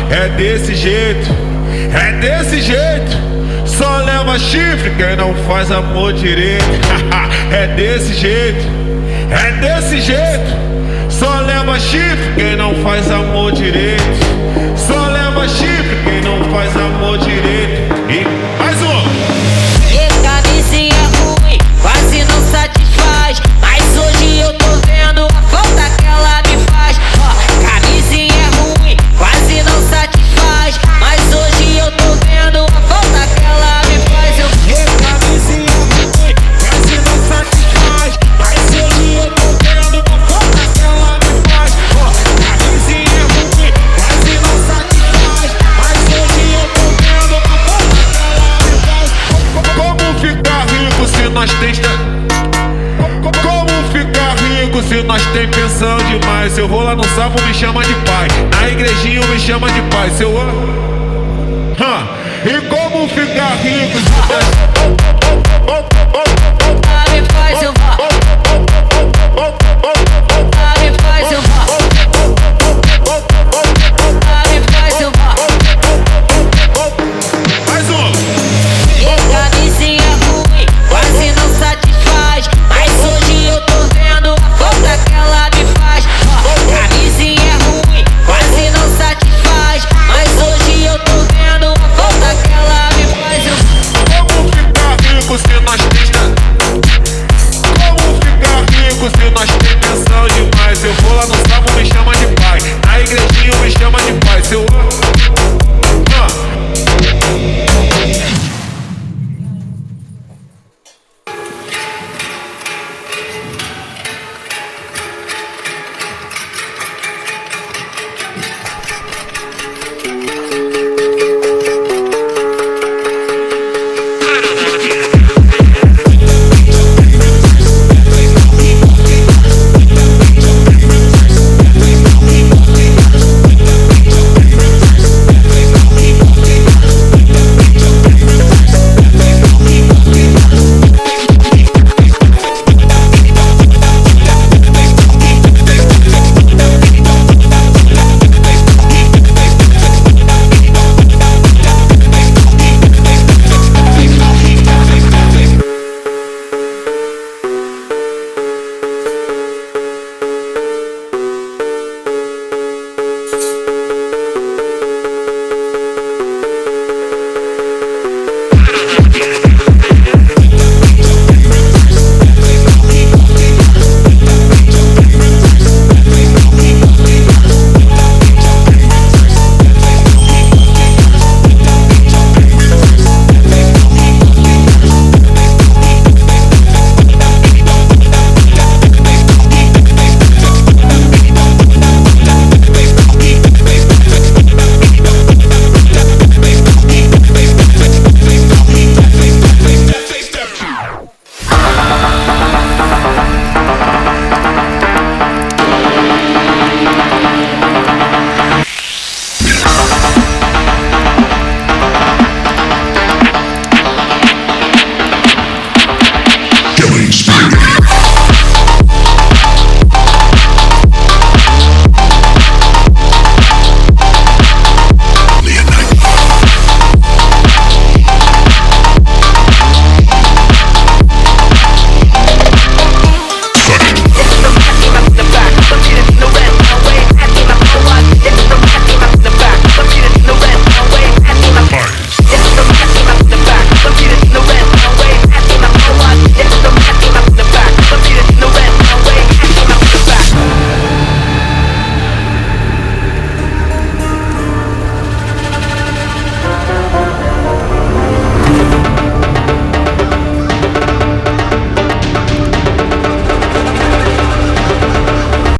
É desse jeito, é desse jeito. Só leva chifre quem não faz amor direito. É desse jeito, é desse jeito. Só leva chifre quem não faz amor direito. Só leva chifre quem não faz amor direito. E mais um. E camisinha ruim, quase não satisfaz. Mas hoje eu tô vendo a falta que ela me faz. Camisinha ruim, quase não satisfaz. Mas hoje eu tô vendo a falta que ela me faz. Camisinha ruim, quase não satisfaz. Mas hoje eu tô vendo a falta que ela me faz. Camisinha ruim, quase não satisfaz. Mas hoje eu tô vendo a falta que ela me faz. Como ficar rico se nós Como ficar rico se nós tem pensão demais? Se eu vou lá no sapo me chama de pai, na igrejinha me chama de pai. Se eu E como ficar rico se nós